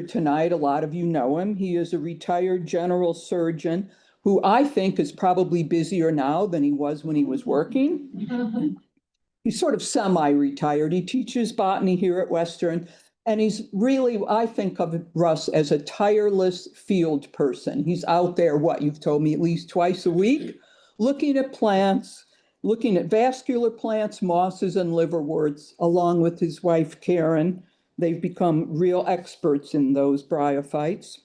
tonight. A lot of you know him. He is a retired general surgeon who I think is probably busier now than he was when he was working. He's sort of semi-retired. He teaches botany here at Western, and he's really, I think of Russ as a tireless field person. He's out there, what you've told me, at least twice a week, looking at plants, looking at vascular plants, mosses, and liverworts, along with his wife, Karen. They've become real experts in those bryophytes.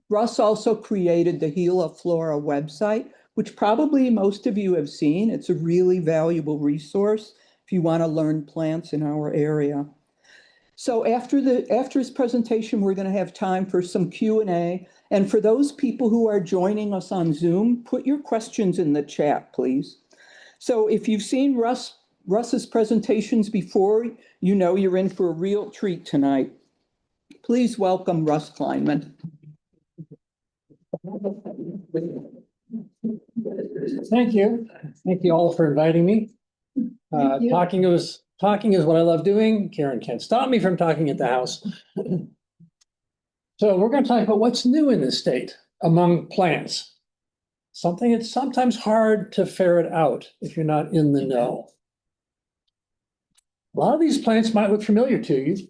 Russ also created the Gila Flora website, which probably most of you have seen. It's a really valuable resource if you want to learn plants in our area. So after his presentation, we're going to have time for some Q&A. And for those people who are joining us on Zoom, put your questions in the chat, please. So if you've seen Russ's presentations before, you know you're in for a real treat tonight. Please welcome Russ Kleinman. Thank you. Thank you all for inviting me. Talking is what I love doing. Karen can't stop me from talking at the house. So we're going to talk about what's new in this state among plants. Something it's sometimes hard to ferret out if you're not in the know. A lot of these plants might look familiar to you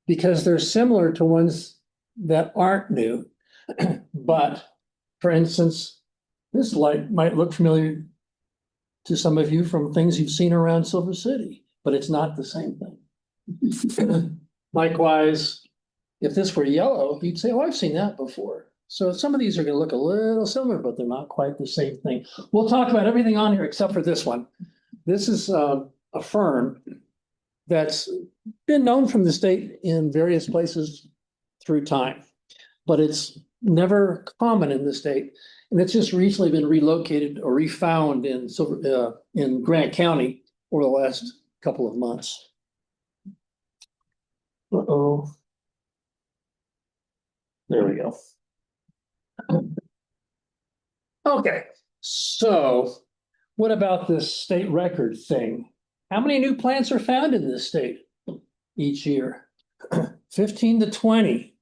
because they're similar to ones that aren't new. But for instance, this light might look familiar to some of you from things you've seen around Silver City, but it's not the same thing. Likewise, if this were yellow, you'd say, oh, I've seen that before. So some of these are going to look a little similar, but they're not quite the same thing. We'll talk about everything on here except for this one. This is a fern that's been known from the state in various places through time, but it's never common in the state. And it's just recently been relocated or refound in Grant County over the last couple of months. Uh-oh. There we go. Okay, so what about this state record thing? How many new plants are found in this state each year? 15 to 20.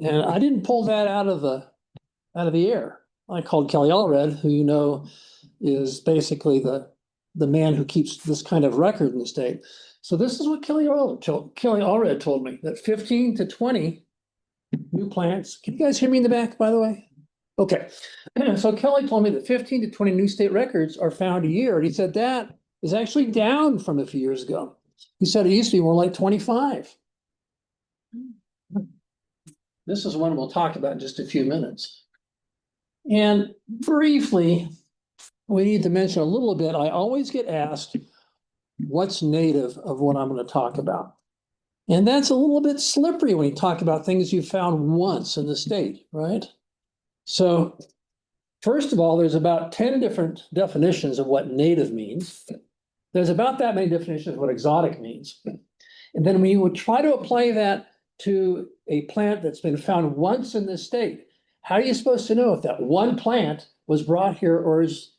And I didn't pull that out of the air. I called Kelly Allred, who you know is basically the man who keeps this kind of record in the state. So this is what Kelly Allred told me, that 15 to 20 new plants. Can you guys hear me in the back, by the way? Okay. So Kelly told me that 15 to 20 new state records are found a year. And he said that is actually down from a few years ago. He said it used to be more like 25. This is one we'll talk about in just a few minutes. And briefly, we need to mention a little bit. I always get asked what's native of what I'm going to talk about. And that's a little bit slippery when you talk about things you found once in the state, right? So first of all, there's about 10 different definitions of what native means. There's about that many definitions of what exotic means. And then when you would try to apply that to a plant that's been found once in this state, how are you supposed to know if that one plant was brought here or is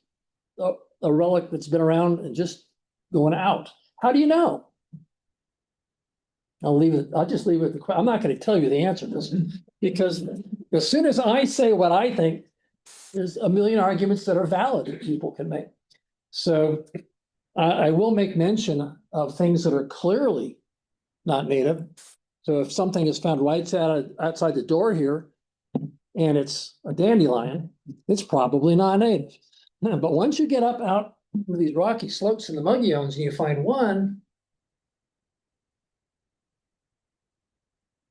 a relic that's been around and just going out? How do you know? I'll just leave it. I'm not going to tell you the answer to this because as soon as I say what I think, there's a million arguments that are valid that people can make. So I will make mention of things that are clearly not native. So if something is found right outside the door here and it's a dandelion, it's probably not native. But once you get up out of these rocky slopes in the Muggions and you find one,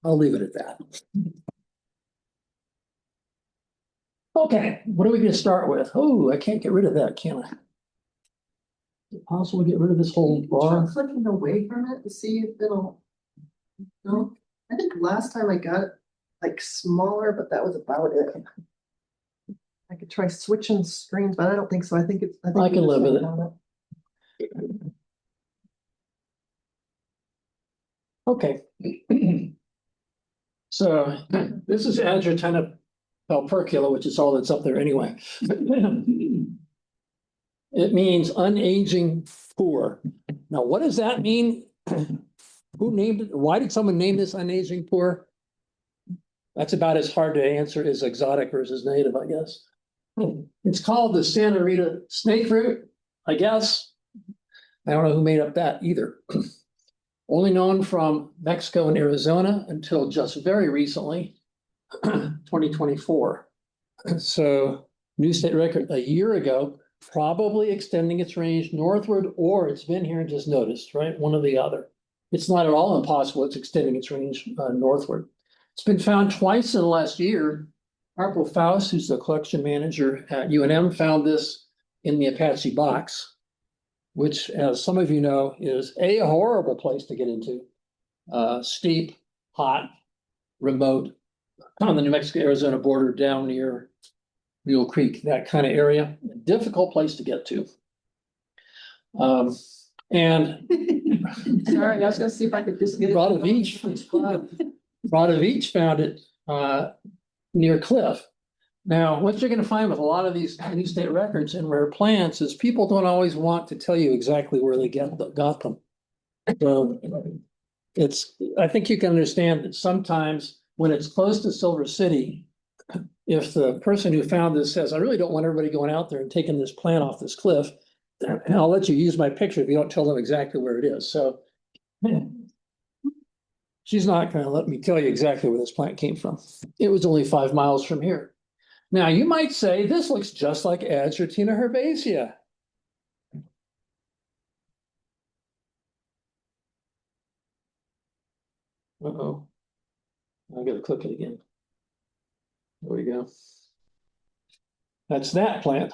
I'll leave it at that. Okay, what are we going to start with? Oh, I can't get rid of that, can I? Is it possible to get rid of this whole bar? Clicking away from it to see if it'll. No, I think last time I got it like smaller, but that was about it. I could try switching screens, but I don't think so. I think I can live with it. Okay. So this is Agrippina palpercula, which is all that's up there anyway. It means unaging poor. Now, what does that mean? Who named it? Why did someone name this unaging poor? That's about as hard to answer as exotic versus native, I guess. It's called the Santa Rita snake root, I guess. I don't know who made up that either. Only known from Mexico and Arizona until just very recently, 2024. So new state record a year ago, probably extending its range northward, or it's been here and just noticed, right? One or the other. It's not at all impossible. It's extending its range northward. It's been found twice in the last year. Harpo Faust, who's the collection manager at UNM, found this in the Apache box, which, as some of you know, is a horrible place to get into. Steep, hot, remote, on the New Mexico-Arizona border down near Mule Creek, that kind of area. A difficult place to get to. And Sorry, I was gonna see if I could just get it. Radovich found it near Cliff. Now, what you're going to find with a lot of these new state records and rare plants is people don't always want to tell you exactly where they got them. So I think you can understand that sometimes when it's close to Silver City, if the person who found this says, I really don't want everybody going out there and taking this plant off this cliff, and I'll let you use my picture if you don't tell them exactly where it is. So she's not going to let me tell you exactly where this plant came from. It was only 5 miles from here. Now, you might say, this looks just like Adjuratina herbacea. Uh-oh. I got to click it again. There we go. That's that plant.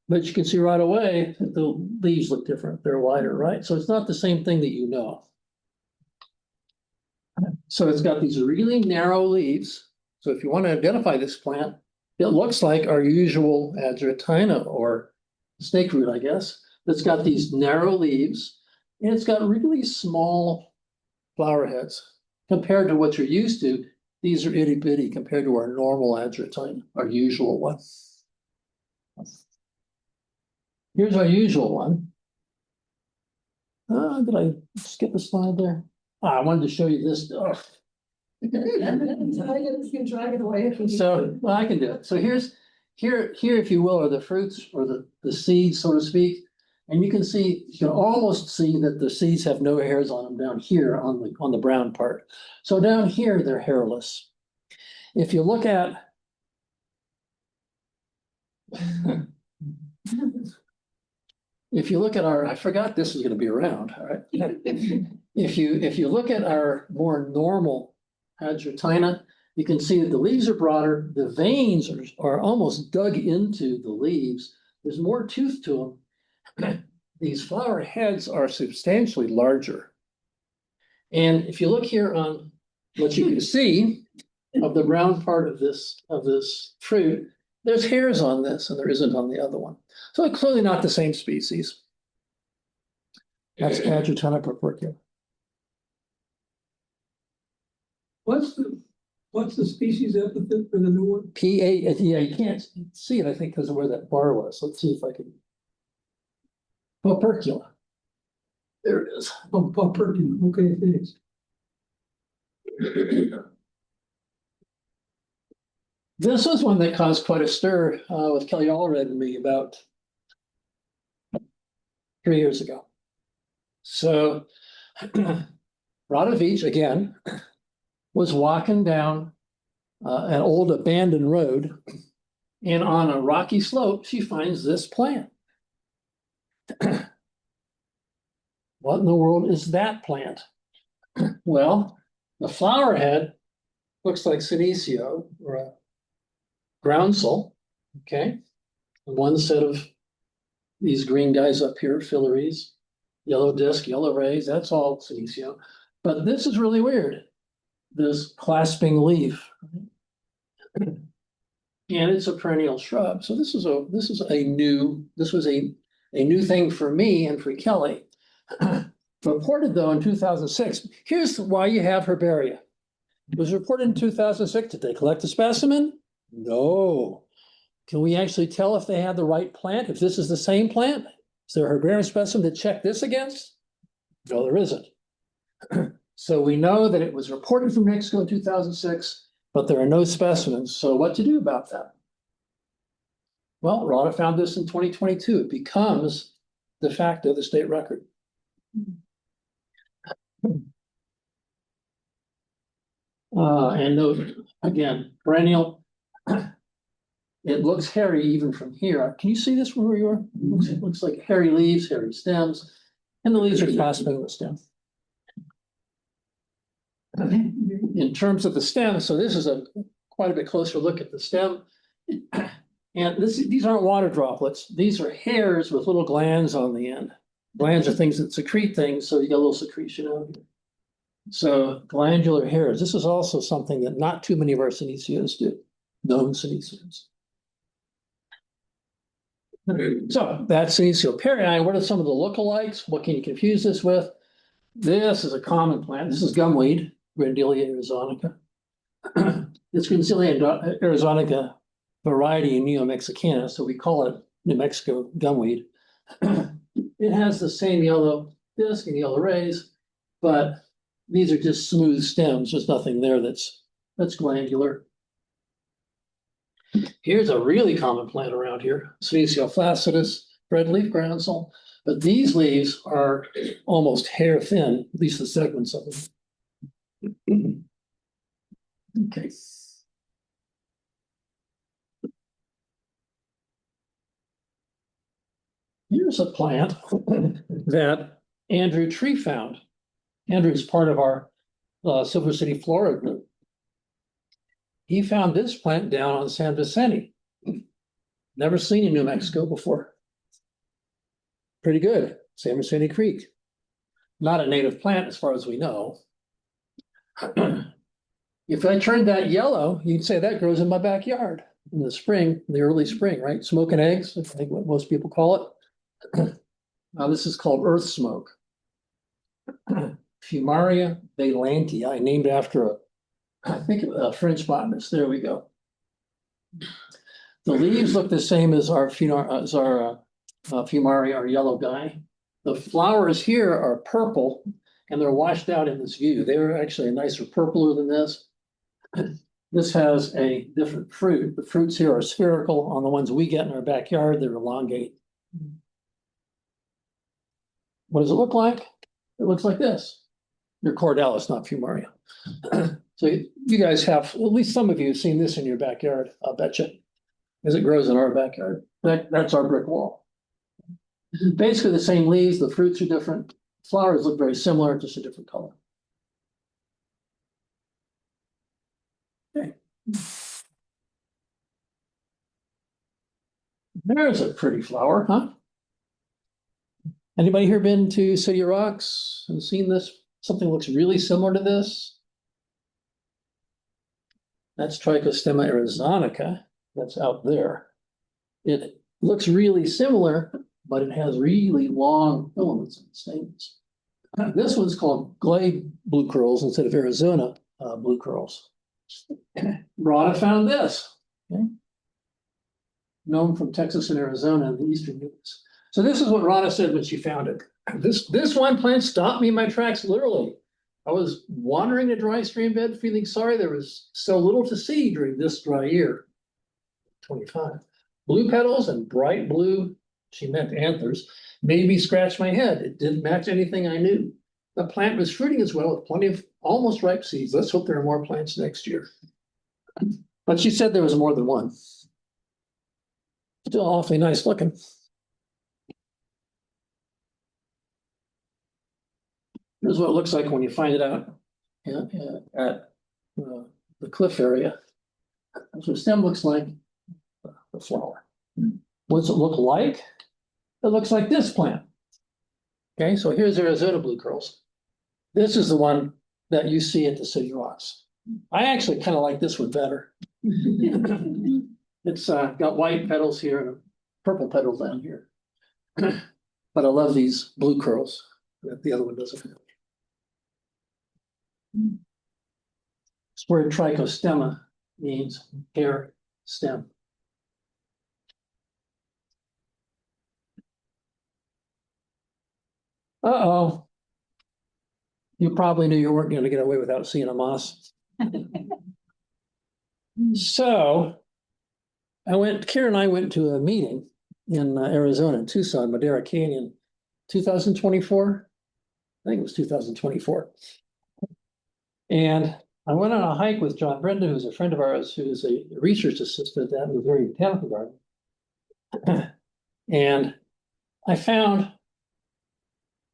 But you can see right away that the leaves look different. They're wider, right? So it's not the same thing that you know. So it's got these really narrow leaves. So if you want to identify this plant, it looks like our usual Adjuratina or snake root, I guess. It's got these narrow leaves and it's got really small flower heads compared to what you're used to. These are itty bitty compared to our normal Adjuratina, our usual one. Here's our usual one. Did I skip a slide there? I wanted to show you this. Oh. You can drag it away if you need So, to. well, I can do it. So here, if you will, are the fruits or the seeds, so to speak. And you can almost see that the seeds have no hairs on them down here on the brown part. So down here, they're hairless. If you look at I forgot this is going to be around, all right? If you look at our more normal Adjuratina, you can see that the leaves are broader, the veins are almost dug into the leaves. There's more tooth to them. These flower heads are substantially larger. And if you look here on what you can see of the brown part of this fruit, there's hairs on this and there isn't on the other one. So it's clearly not the same species. That's Adjuratina purpuricula. What's the species epithet for the new one? Yeah, you can't see it, I think, because of where that bar was. Let's see if I can. Purpuricula. There it is. Oh, Purpuricula. Okay, thanks. This was one that caused quite a stir with Kelly Allred and me about 3 years ago. So Radovich, again, was walking down an old abandoned road, and on a rocky slope, she finds this plant. What in the world is that plant? Well, the flower head looks like Senecio or a groundsel, okay? One set of these green guys up here, filaries, yellow disc, yellow rays, that's all Senecio. But this is really weird, this clasping leaf. And it's a perennial shrub. So this was a new thing for me and for Kelly. Reported though in 2006. Here's why you have herbaria. It was reported in 2006. Did they collect a specimen? No. Can we actually tell if they had the right plant? If this is the same plant? Is there a herbarium specimen to check this against? No, there isn't. So we know that it was reported from Mexico in 2006, but there are no specimens. So what to do about that? Well, Rada found this in 2022. It becomes de facto the state record. And note, again, perennial. It looks hairy even from here. Can you see this from where you are? It looks like hairy leaves, hairy stems, and the leaves are clasping the stem. In terms of the stem, so this is quite a bit closer look at the stem. And these aren't water droplets. These are hairs with little glands on the end. Glands are things that secrete things, so you get a little secretion out here. So glandular hairs. This is also something that not too many of our senecio do, known senecio. So that's senecio perii. What are some of the lookalikes? What can you confuse this with? This is a common plant. This is gumweed, Grandilia arizonica. It's Grandilia arizonica variety Neo-Mexicana, so we call it New Mexico gumweed. It has the same yellow disc and yellow rays, but these are just smooth stems. There's nothing there that's glandular. Here's a really common plant around here, Senecio flaccidus, red leaf groundsel. But these leaves are almost hair thin, at least the segments of them. Okay. Here's a plant that Andrew Tree found. Andrew is part of our Silver City Flora group. He found this plant down on San Vicente. Never seen in New Mexico before. Pretty good, San Vicente Creek. Not a native plant as far as we know. If I turned that yellow, you'd say that grows in my backyard in the spring, the early spring, right? Smoking eggs, I think what most people call it. Now this is called earth smoke. Fumaria valantii, I named after I think a French botanist. There we go. The leaves look the same as our Fumaria, our yellow guy. The flowers here are purple and they're washed out in this view. They're actually a nicer purpler than this. This has a different fruit. The fruits here are spherical. On the ones we get in our backyard, they're elongate. What does it look like? It looks like this. Your cordalis, not Fumaria. So you guys have, at least some of you have seen this in your backyard, I'll bet you, as it grows in our backyard. That's our brick wall. Basically the same leaves, the fruits are different. Flowers look very similar, just a different color. Okay. There's a pretty flower, huh? Anybody here been to City of Rocks and seen this? Something looks really similar to this. That's Trichostemma arizonica. That's out there. It looks really similar, but it has really long filaments and stamens. This one's called Glade blue curls instead of Arizona blue curls. Rada found this. Okay. Known from Texas and Arizona and the eastern U.S. So this is what Rada said when she found it. This one plant stopped me in my tracks, literally. I was wandering a dry stream bed, feeling sorry there was so little to see during this dry year. 25. Blue petals and bright blue, she meant anthers, made me scratch my head. It didn't match anything I knew. The plant was fruiting as well with plenty of almost ripe seeds. Let's hope there are more plants next year. But she said there was more than one. Still awfully nice looking. Here's what it looks like when you find it out at the cliff area. That's what the stem looks like, the flower. What does it look like? It looks like this plant. Okay, so here's Arizona blue curls. This is the one that you see at the City Rocks. I actually kind of like this one better. It's got white petals here and purple petals down here. But I love these blue curls that the other one doesn't have. This word trichostemma means hair stem. Uh-oh. You probably knew you weren't going to get away without seeing a moss. So Karen and I went to a meeting in Arizona, in Tucson, Madera Canyon, 2024. I think it was 2024. And I went on a hike with John Brenda, who's a friend of ours, who's a research assistant at the Missouri Botanical Garden. And I found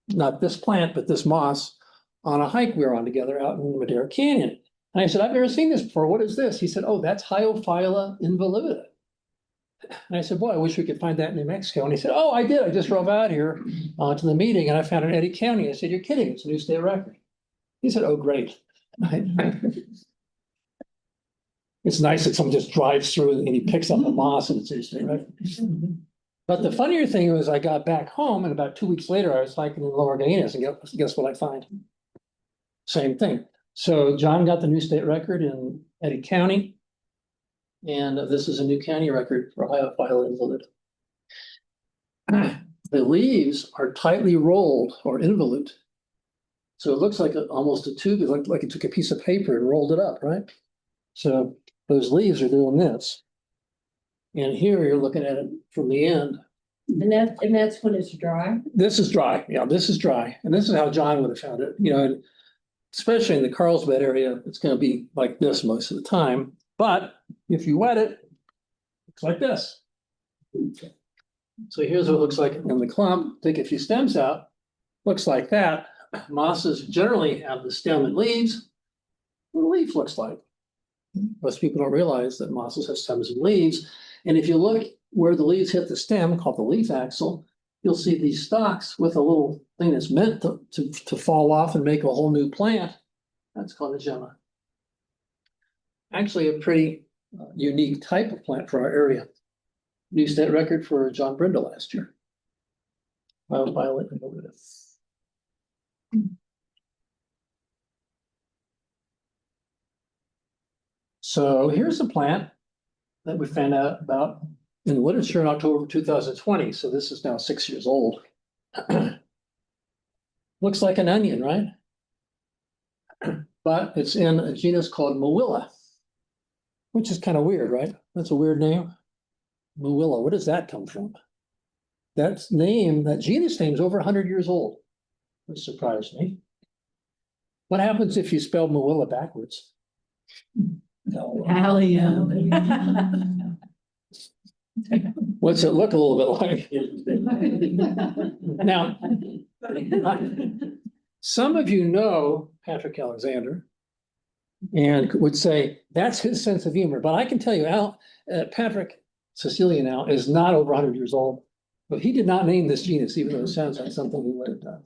not this plant, but this moss on a hike we were on together out in Madera Canyon. And I said, I've never seen this before. What is this? He said, oh, that's Hyophylla involivida. And I said, boy, I wish we could find that in New Mexico. And he said, oh, I did. I just drove out here to the meeting and I found it in Eddy County. I said, you're kidding. It's a new state record. He said, oh, great. It's nice that someone just drives through and he picks up a moss and it's a new state record. But the funnier thing was I got back home and about 2 weeks later, I was hiking in Lower Gainas and guess what I find? Same thing. So John got the new state record in Eddy County. And this is a new county record for Hyophylla involute. The leaves are tightly rolled or involute. So it looks like almost a tube. It looked like it took a piece of paper and rolled it up, right? So those leaves are doing this. And here you're looking at it from the end. And that's when it's dry? This is dry. Yeah, this is dry. And this is how John would have found it. You know, especially in the Carlsbad area, it's going to be like this most of the time. But if you wet it, it's like this. So here's what it looks like in the clump. Take a few stems out. Looks like that. Mosses generally have the stem and leaves. What the leaf looks like. Most people don't realize that mosses have stems and leaves. And if you look where the leaves hit the stem, called the leaf axil, you'll see these stalks with a little thing that's meant to fall off and make a whole new plant. That's called a gemma. Actually, a pretty unique type of plant for our area. New state record for John Brenda last year. Violet and Violet. So here's a plant that we found out about in the literature in October 2020. So this is now 6 years old. Looks like an onion, right? But it's in a genus called Mowilla, which is kind of weird, right? That's a weird name. Mowilla, where does that come from? That genus name is over 100 years old, which surprised me. What happens if you spell Mowilla backwards? Allium. What's it look a little bit like? Now, some of you know Patrick Alexander and would say that's his sense of humor. But I can tell you, Patrick Cecilia now is not over 100 years old, but he did not name this genus, even though it sounds like something he would have done.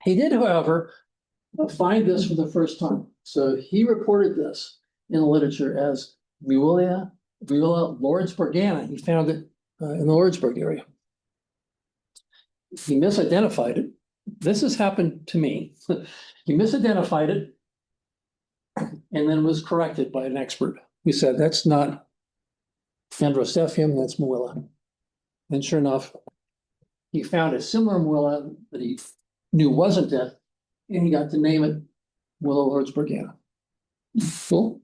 He did, however, find this for the first time. So he reported this in the literature as Mowilla Lordsburgiana. He found it in the Lordsburg area. He misidentified it. This has happened to me. He misidentified it and then was corrected by an expert who said, that's not Androcephium, that's Mowilla. And sure enough, he found a similar Mowilla that he knew wasn't it, and he got to name it Mowilla Lordsburgiana. Cool.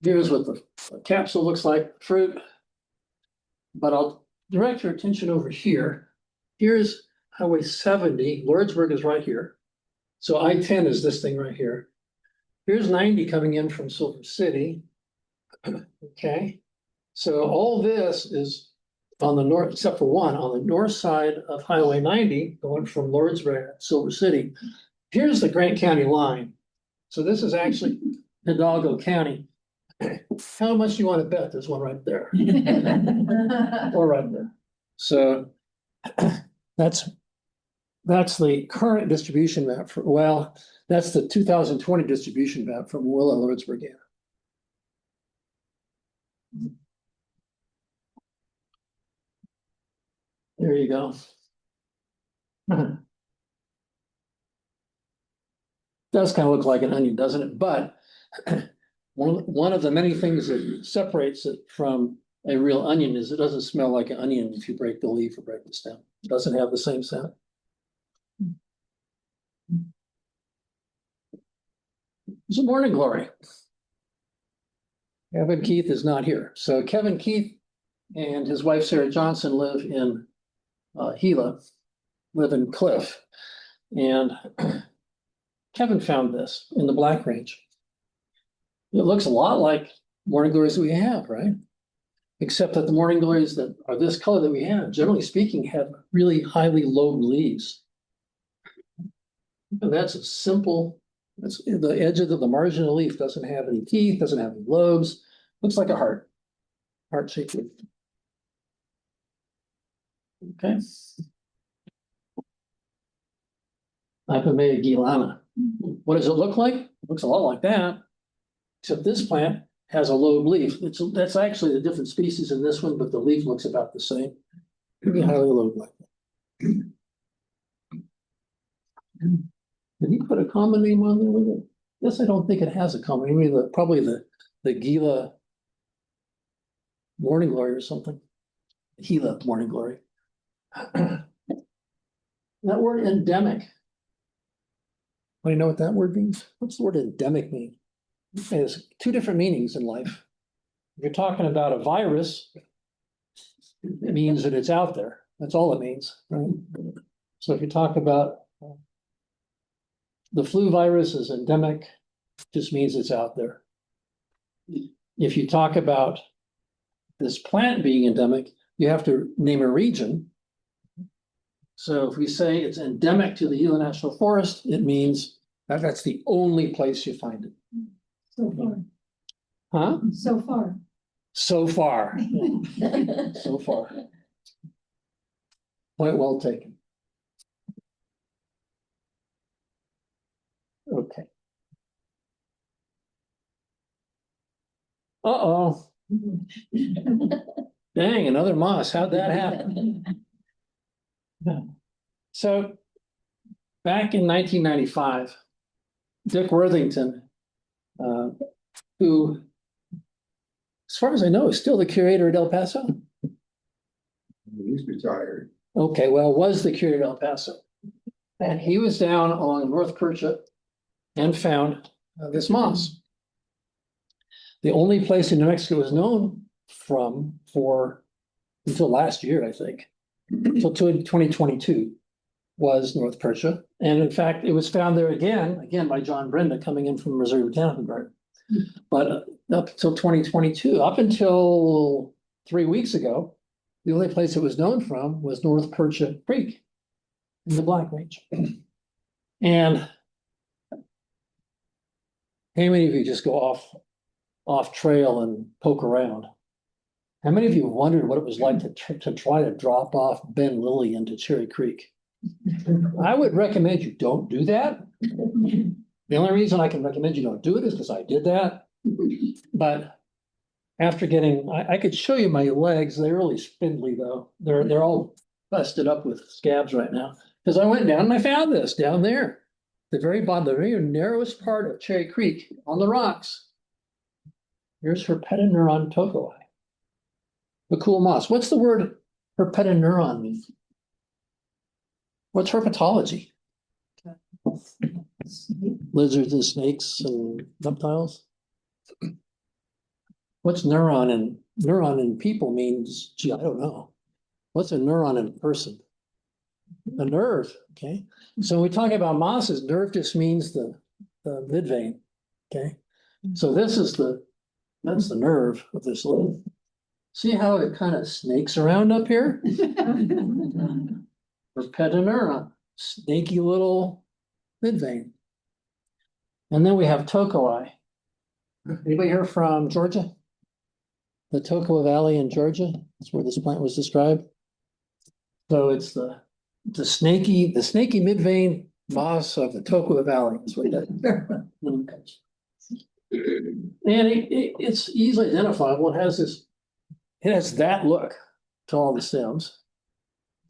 Here's what the capsule looks like, fruit. But I'll direct your attention over here. Here's Highway 70. Lordsburg is right here. So I-10 is this thing right here. Here's 90 coming in from Silver City. Okay. So all this is on the north, except for one, on the north side of Highway 90, going from Lordsburg to Silver City. Here's the Grant County line. So this is actually Hidalgo County. How much do you want to bet there's one right there? Or right there. So that's the current distribution map for, well, that's the 2020 distribution map from Mowilla Lordsburgiana. There you go. Does kind of look like an onion, doesn't it? But one of the many things that separates it from a real onion is it doesn't smell like an onion if you break the leaf or break the stem. It doesn't have the same scent. It's a morning glory. Kevin Keith is not here. So Kevin Keith and his wife Sarah Johnson live in Gila, live in Cliff. And Kevin found this in the Black Range. It looks a lot like morning glories that we have, right? Except that the morning glories that are this color that we have, generally speaking, have really highly lobed leaves. And that's a simple, that's the edge of the margin of the leaf doesn't have any teeth, doesn't have any lobes, looks like a heart-shaped leaf. Okay. Ipomea gilana. What does it look like? It looks a lot like that, except this plant has a lobe leaf. That's actually a different species in this one, but the leaf looks about the same. Pretty highly lobed like that. Did he put a common name on there with it? Yes, I don't think it has a common name. Probably the Gila morning glory or something. Gila morning glory. That word endemic. Want to know what that word means? What's the word endemic mean? It has two different meanings in life. If you're talking about a virus, it means that it's out there. That's all it means, right? So if you talk about the flu virus is endemic, just means it's out there. If you talk about this plant being endemic, you have to name a region. So if we say it's endemic to the Gila National Forest, it means that that's the only place you find it. So far, Huh? so far. So far. So far. Point well taken. Okay. Uh-oh. Dang, another moss. How'd that happen? So back in 1995, Dick Worthington, who, as far as I know, is still the curator at El Paso. He's retired. Okay, well, was the curator at El Paso. And he was down along North Percha and found this moss. The only place in New Mexico it was known from for until last year, I think, until 2022 was North Percha. And in fact, it was found there again by John Brenda coming in from Missouri Botanical Garden. But up until 2022, up until 3 weeks ago, the only place it was known from was North Percha Creek in the Black Range. And how many of you just go off trail and poke around? How many of you wondered what it was like to try to drop off Ben Lilly into Cherry Creek? I would recommend you don't do that. The only reason I can recommend you don't do it is because I did that. But after I could show you my legs. They're really spindly though. They're all busted up with scabs right now. Because I went down and I found this down there. The very bottom, the very narrowest part of Cherry Creek on the rocks. Here's Herpetoneuron tokoi. The cool moss. What's the word herpetoneuron mean? What's herpetology? Lizards and snakes and reptiles. What's neuron in people means, gee, I don't know. What's a neuron in a person? A nerve, okay? So when we talk about mosses, nerve just means the midvein, okay? So that's the nerve of this leaf. See how it kind of snakes around up here? Herpetoneuron, snaky little midvein. And then we have tokoi. Anybody here from Georgia? The Toccoa Valley in Georgia. That's where this plant was described. So it's the snaky midvein moss of the Toccoa Valley. That's what that and it's easily identifiable. It has that look to all the stems.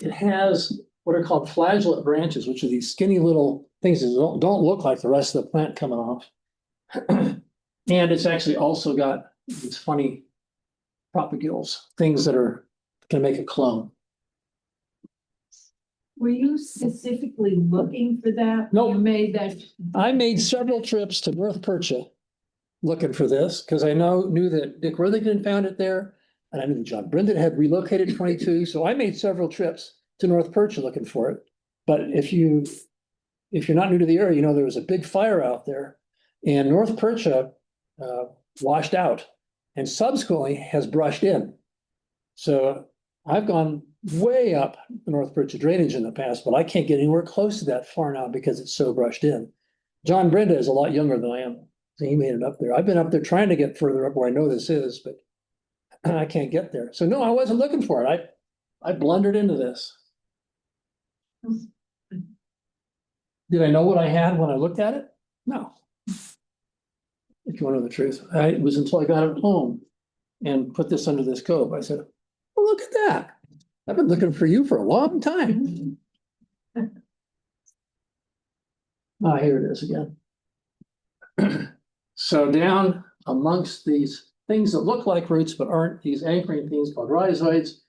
It has what are called flagellate branches, which are these skinny little things that don't look like the rest of the plant coming off. And it's actually also got these funny propagules, things that are going to make a clone. Were you specifically looking for that? Nope. You made that. I made several trips to North Percha looking for this, because I knew that Dick Worthington found it there. And I knew John Brendan had relocated 22, so I made several trips to North Percha looking for it. But if you're not new to the area, you know there was a big fire out there, and North Percha washed out, and subsequently has brushed in. So I've gone way up the North Percha drainage in the past, but I can't get anywhere close to that far now because it's so brushed in. John Brenda is a lot younger than I am, so he made it up there. I've been up there trying to get further up where I know this is, but I can't get there. So no, I wasn't looking for it. I blundered into this. Did I know what I had when I looked at it? No. If you want to know the truth, it was until I got it home and put this under this coat. I said, "Oh, look at that. I've been looking for you for a long time." Ah, here it is again. So down amongst these things that look like roots but aren't, these anchoring things called rhizoids,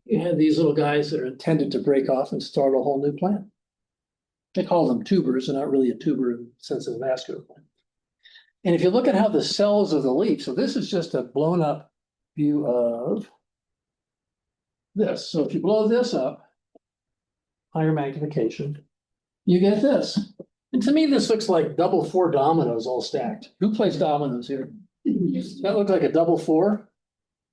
you have these little guys that are intended to break off and start a whole new plant. They call them tubers, and not really a tuber in the sense of a vascular plant. And if you look at how the cells of the leaf, so this is just a blown up view of this. So if you blow this up, higher magnification, you get this. And to me, this looks like double 4 dominoes all stacked. Who plays dominoes here? That looks like a double 4.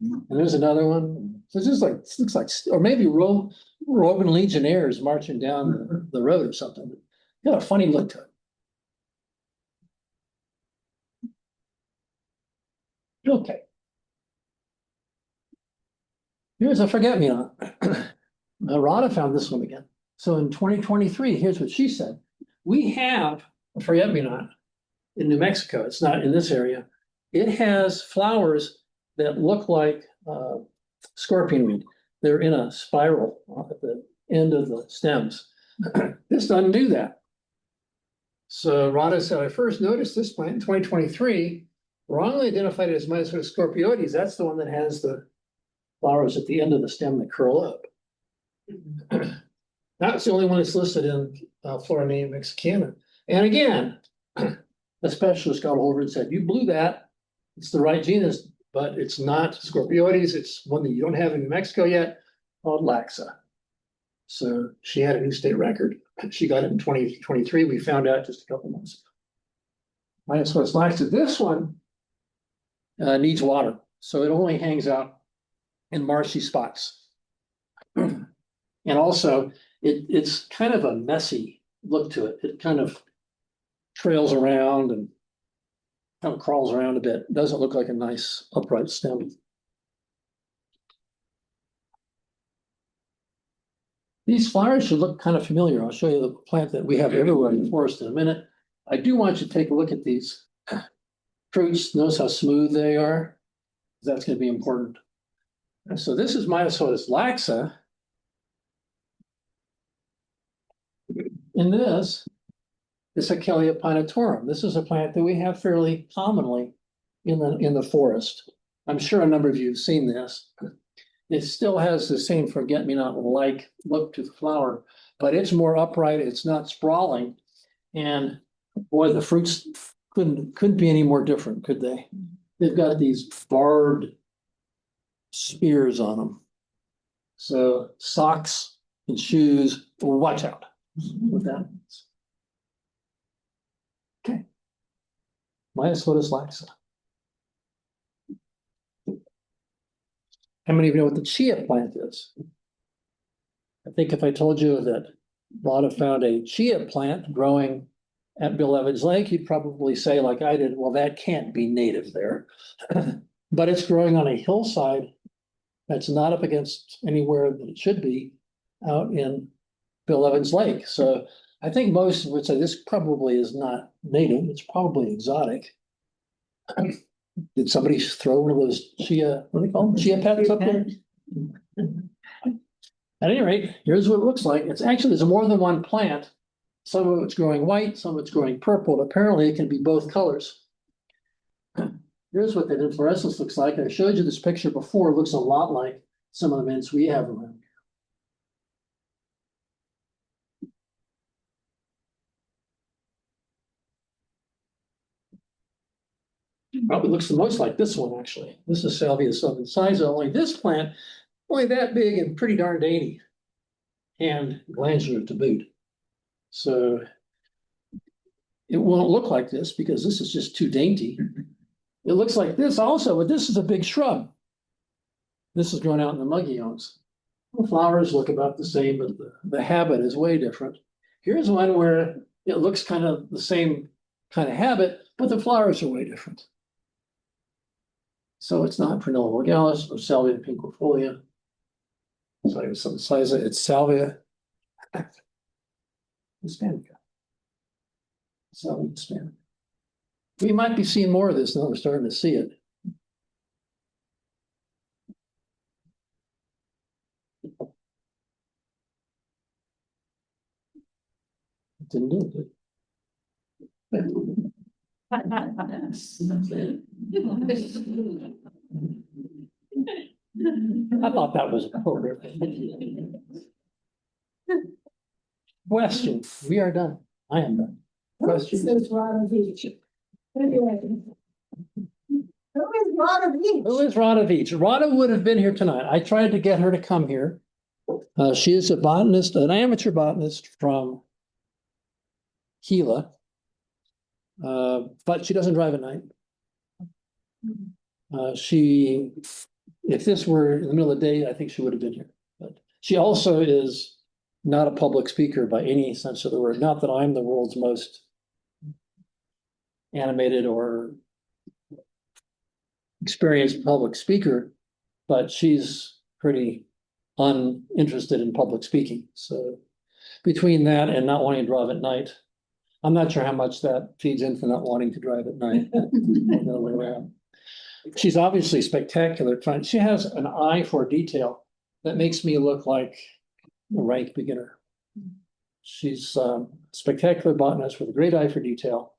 And there's another one. So it's just like, it looks like, or maybe Roman legionnaires marching down the road or something. Got a funny look to it. Okay. Here's a forget-me-not. Rada found this one again. So in 2023, here's what she said. We have a forget-me-not in New Mexico. It's not in this area. It has flowers that look like scorpion weed. They're in a spiral at the end of the stems. This doesn't do that. So Rada said, I first noticed this plant in 2023, wrongly identified it as Mycoscopa scorpioides. That's the one that has the flowers at the end of the stem that curl up. That's the only one that's listed in Flora Mexicana. And again, a specialist got over and said, you blew that. It's the right genus, but it's not Scorpioides. It's one that you don't have in New Mexico yet, called Laxa. So she had a new state record. She got it in 2023. We found out just a couple months ago. Mycoscopa Laxa. This one needs water, so it only hangs out in marshy spots. And also, it's kind of a messy look to it. It kind of trails around and kind of crawls around a bit. It doesn't look like a nice upright stem. These flowers should look kind of familiar. I'll show you the plant that we have everywhere in the forest in a minute. I do want you to take a look at these fruits. Notice how smooth they are. That's going to be important. And so this is Mycoscopa laxa. And this is Acacia pinetorum. This is a plant that we have fairly commonly in the forest. I'm sure a number of you have seen this. It still has the same forget-me-not-like look to the flower, but it's more upright. It's not sprawling. And boy, the fruits couldn't be any more different, could they? They've got these barbed spears on them. So socks and shoes, well, watch out with that. Okay. Mycoscopa laxa. How many of you know what the chia plant is? I think if I told you that Rada found a chia plant growing at Bill Evans Lake, you'd probably say, like I did, well, that can't be native there. But it's growing on a hillside that's not up against anywhere that it should be out in Bill Evans Lake. So I think most would say this probably is not native. It's probably exotic. Did somebody throw one of those chia, what do they call them? Chia pets up there? At any rate, here's what it looks like. It's actually, there's more than one plant. Some of it's growing white, some of it's growing purple. Apparently it can be both colors. Here's what the inflorescence looks like. I showed you this picture before. It looks a lot like some of the mints we have around Probably looks the most like this one, actually. This is Salvia subensiza, only this plant, only that big and pretty darn dainty. And glandular to boot. So it won't look like this because this is just too dainty. It looks like this also, but this is a big shrub. This is grown out in the muggiones. The flowers look about the same, but the habit is way different. Here's one where it looks kind of the same kind of habit, but the flowers are way different. So it's not Prunella vulgaris or Salvia pinquifolia. Salvia subensiza, it's Salvia hispanica. Salvia hispanica. We might be seeing more of this now. We're starting to see it. Didn't do it. I thought that was appropriate. Question. We are done. I am done. Question. There's Rada Beach. Anyway. Who is Rada Beach? Who is Rada Beach? Rada would have been here tonight. I tried to get her to come here. She is a botanist, an amateur botanist from Gila. But she doesn't drive at night. If this were in the middle of the day, I think she would have been here. But she also is not a public speaker by any sense of the word. Not that I'm the world's most animated or experienced public speaker, but she's pretty uninterested in public speaking. So between that and not wanting to drive at night, I'm not sure how much that feeds into not wanting to drive at night. The other way around. She's obviously spectacular. She has an eye for detail that makes me look like a rank beginner. She's a spectacular botanist with a great eye for detail.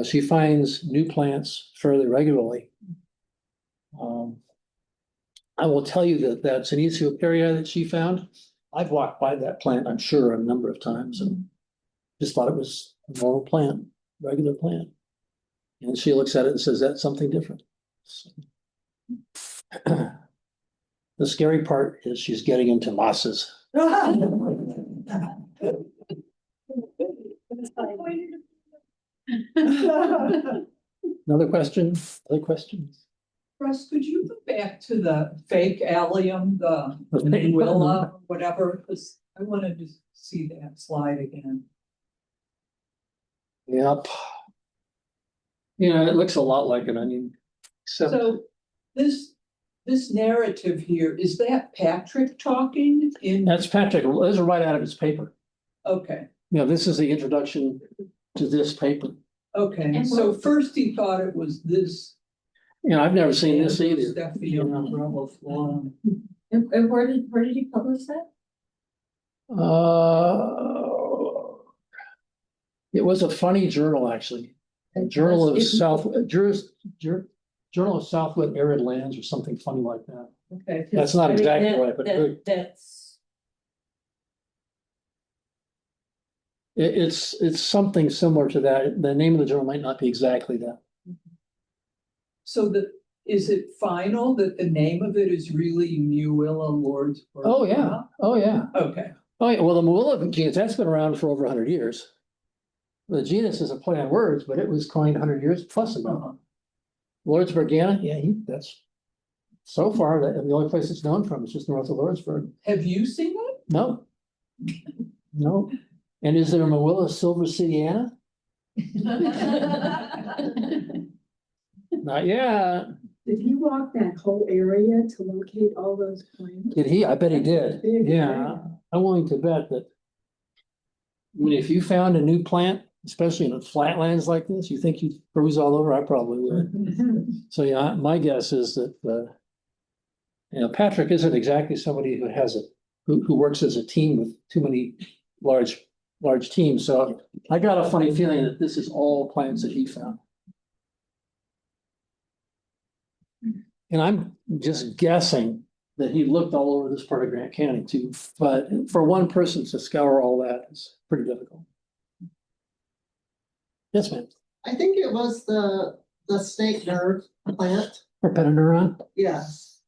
She finds new plants fairly regularly. I will tell you that that's an Ethiopia that she found. I've walked by that plant, I'm sure, a number of times and just thought it was a normal plant, regular plant. And she looks at it and says, that's something different. So, the scary part is she's getting into mosses. Another question? Other questions? Russ, could you go back to the fake allium, the willa, whatever, because I wanted to see that slide again. Yep. Yeah, it looks a lot like an onion. Except So this narrative here, is that Patrick talking in? that's Patrick. Those are right out of his paper. Okay, You know, this is the introduction to this paper. okay. And So what- first he thought it was this. You know, I've never seen this either. Stephium umbrella. And where did you publish that? It was a funny journal, actually. Journal of Journal of Southwest Arid Lands or something funny like that. Okay. That's not I mean, exactly that- right, but good. That's. It's something similar to that. The name of the journal might not be exactly that. So is it final that the name of it is really Muilla Lords? Oh, yeah. Oh, yeah. Okay, Oh, yeah. Well, the Muilla genus, that's been around for over 100 years. The genus is a play on words, but it was coined 100 years plus ago. Lordsburgiana, yeah, that's so far the only place it's known from is just north of Lordsburg. have you seen it? No. No. And is there a Muilla silversidiana? Not yet. Did he walk that whole area to locate all those plants? Did he? I bet he did. Yeah, I'm willing to bet that. I mean, if you found a new plant, especially in flatlands like this, you think you'd cruise all over? I probably would. So yeah, my guess is that, you know, Patrick isn't exactly somebody who has who works as a team with too many large teams. So I got a funny feeling that this is all plants that he found. And I'm just guessing that he looked all over this part of Grant County too, but for one person to scour all that is pretty difficult. Yes, ma'am. I think it was the the snake nerve plant, Or Penadeuron? yes.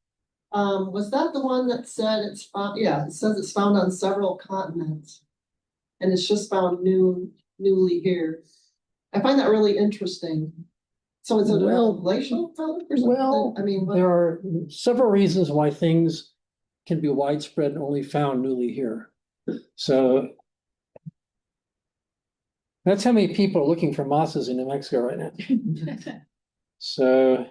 Was that the one that said it's found, yeah, it says it's found on several continents. And it's just found newly here. I find that really interesting. So is it Well- a glacial product or something? Well, I mean, there are several reasons why things can be widespread and only found newly here. So that's how many people are looking for mosses in New Mexico right now. So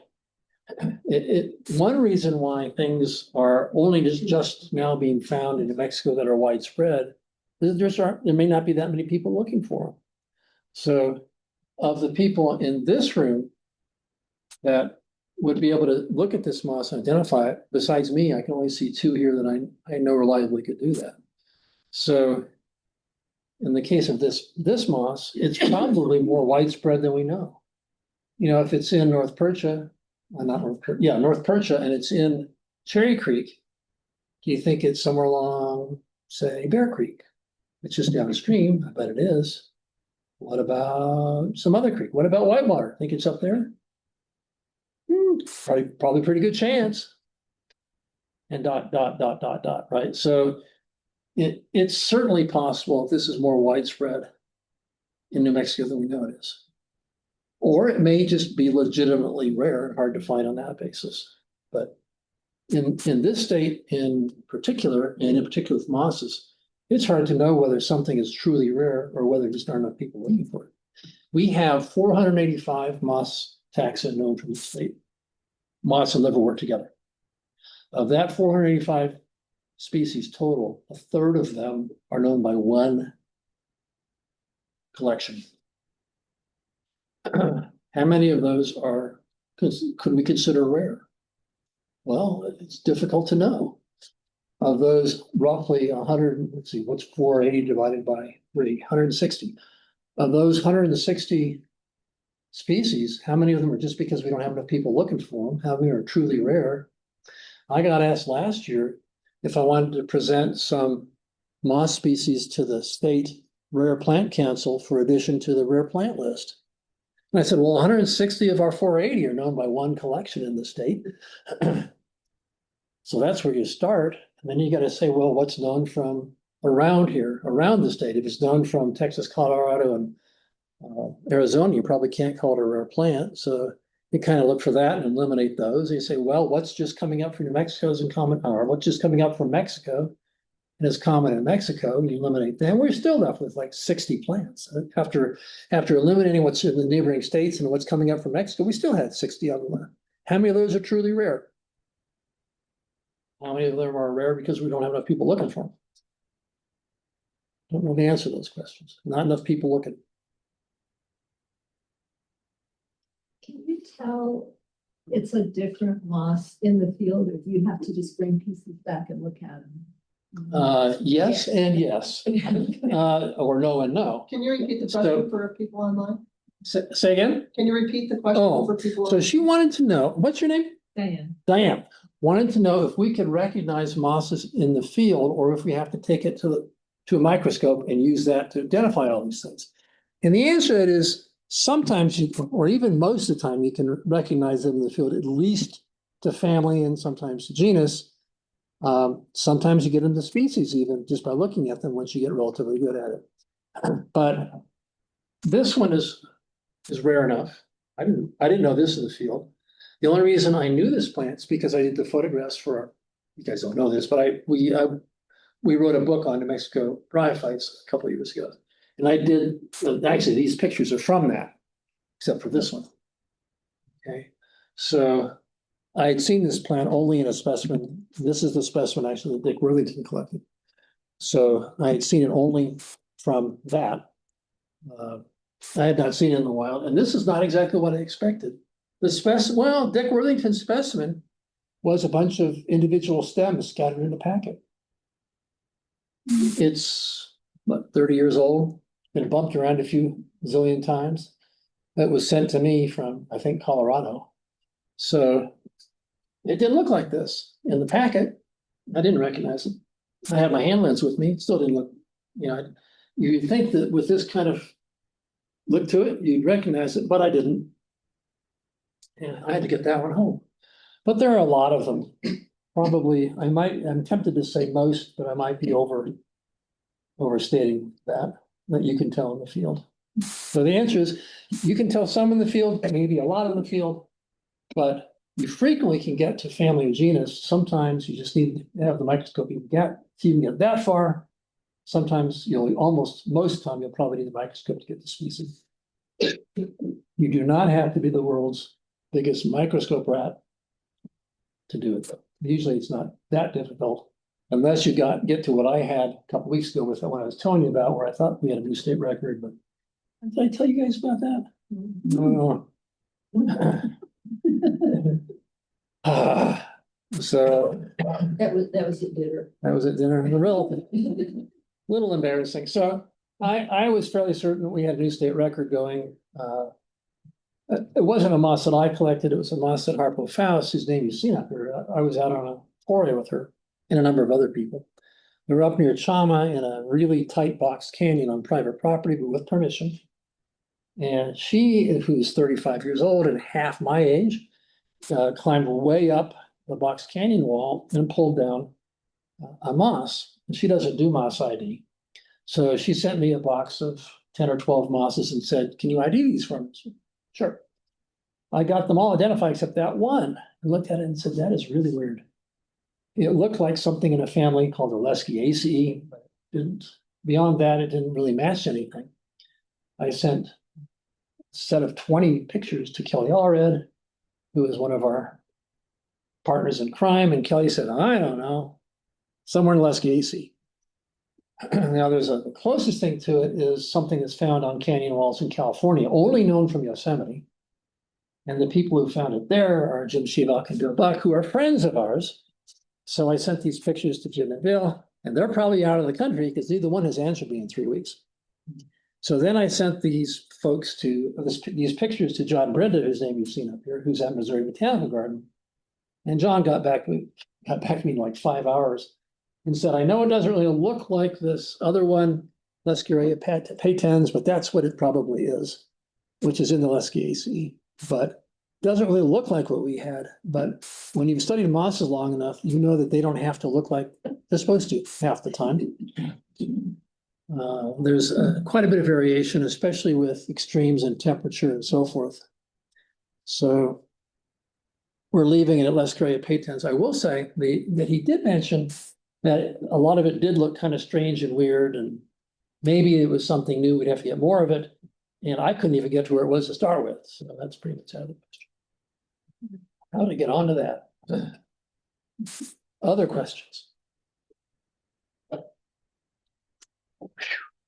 one reason why things are only just now being found in New Mexico that are widespread, there may not be that many people looking for them. So of the people in this room that would be able to look at this moss and identify it, besides me, I can only see two here that I know reliably could do that. So in the case of this moss, it's probably more widespread than we know. You know, if it's in North Percha, North Percha, and it's in Cherry Creek, do you think it's somewhere along, say, Bear Creek? It's just downstream. I bet it is. What about some other creek? What about Whitewater? Think it's up there? Probably pretty good chance. And dot, right? So it's certainly possible if this is more widespread in New Mexico than we know it is. Or it may just be legitimately rare and hard to find on that basis. But in this state in particular, and in particular with mosses, it's hard to know whether something is truly rare or whether just aren't enough people looking for it. We have 485 moss taxa known from the state, moss and liverwort together. Of that 485 species total, a third of them are known by one collection. How many of those could we consider rare? Well, it's difficult to know. Of those roughly 100, let's see, what's 480 divided by 3? 160. Of those 160 species, how many of them are just because we don't have enough people looking for them? How many are truly rare? I got asked last year if I wanted to present some moss species to the state Rare Plant Council for addition to the rare plant list. And I said, well, 160 of our 480 are known by one collection in the state. So that's where you start. And then you got to say, well, what's known from around here, around the state? If it's known from Texas, Colorado, and Arizona, you probably can't call it a rare plant. So you kind of look for that and eliminate those. And you say, well, what's just coming up from New Mexico is in common, or what's just coming up from Mexico and is common in Mexico, and you eliminate that. We're still left with like 60 plants. After eliminating what's in the neighboring states and what's coming up from Mexico, we still had 60 of them. How many of those are truly rare? How many of them are rare because we don't have enough people looking for them? Don't know the answer to those questions. Not enough people looking. Can you tell it's a different moss in the field, or do you have to just bring pieces back and look at them? Yes and yes, or no and no. can you repeat the So- question for people online? Say again? Can you repeat the question Oh, for people? So she wanted to know, what's your name? Diane. Diane. Wanted to know if we can recognize mosses in the field or if we have to take it to a microscope and use that to identify all these things. And the answer to that is sometimes or even most of the time, you can recognize them in the field, at least to family and sometimes to genus. Sometimes you get into species even just by looking at them once you get relatively good at it. But this one is rare enough. I didn't know this in the field. The only reason I knew this plant is because I did the photographs for you guys don't know this, but we wrote a book on New Mexico bryophytes a couple of years ago. And I did, actually, these pictures are from that, except for this one. Okay. So I had seen this plant only in a specimen. This is the specimen actually that Dick Worthington collected. So I had seen it only from that. I had not seen it in the wild, and this is not exactly what I expected. Dick Worthington's specimen was a bunch of individual stems scattered in a packet. It's about 30 years old, been bumped around a few zillion times. It was sent to me from, I think, Colorado. So it didn't look like this in the packet. I didn't recognize it. I had my hand lens with me. It still didn't look, you'd think that with this kind of look to it, you'd recognize it, but I didn't. And I had to get that one home. But there are a lot of them. Probably, I'm tempted to say most, but I might be overstating that you can tell in the field. So the answer is, you can tell some in the field, maybe a lot in the field, but you frequently can get to family or genus. Sometimes you just need to have the microscope you can get. If you can get that far, sometimes most of the time, you'll probably need a microscope to get the species. You do not have to be the world's biggest microscope rat to do it, though. Usually it's not that difficult, unless you get to what I had a couple weeks ago with when I was telling you about, where I thought we had a new state record, but did I tell you guys about that? No. So That was at dinner. that was at dinner. A little embarrassing. So I was fairly certain that we had a new state record going. It wasn't a moss that I collected. It was a moss that Harpo Faust, whose name you've seen up here. I was out on a foray with her and a number of other people. We were up near Chama in a really tight box canyon on private property, but with permission. And she, who's 35 years old and half my age, climbed way up the box canyon wall and pulled down a moss. And she doesn't do moss ID. So she sent me a box of 10 or 12 mosses and said, "Can you ID these for me?" Sure. I got them all identified except that one. I looked at it and said, "That is really weird." It looked like something in a family called the Leschiaceae, but beyond that, it didn't really match anything. I sent a set of 20 pictures to Kelly Allred, who is one of our partners in crime, and Kelly said, "I don't know, somewhere in Leschiaceae." Now, the closest thing to it is something that's found on canyon walls in California, only known from Yosemite. And the people who found it there are Jim Shivak and Bill Buck, who are friends of ours. So I sent these pictures to Jim and Bill, and they're probably out of the country because neither one has answered me in 3 weeks. So then I sent these pictures to John Brenda, whose name you've seen up here, who's at Missouri Botanical Garden. And John got back to me in like 5 hours and said, "I know it doesn't really look like this other one, Leschiaceae patens, but that's what it probably is, which is in the Leschiaceae. But it doesn't really look like what we had. But when you've studied mosses long enough, you know that they don't have to look like they're supposed to half the time." There's quite a bit of variation, especially with extremes in temperature and so forth. So we're leaving it at Leschiaceae patens. I will say that he did mention that a lot of it did look kind of strange and weird, and maybe it was something new. We'd have to get more of it. And I couldn't even get to where it was to start with. So that's pretty much out of the question. How to get onto that? Other questions?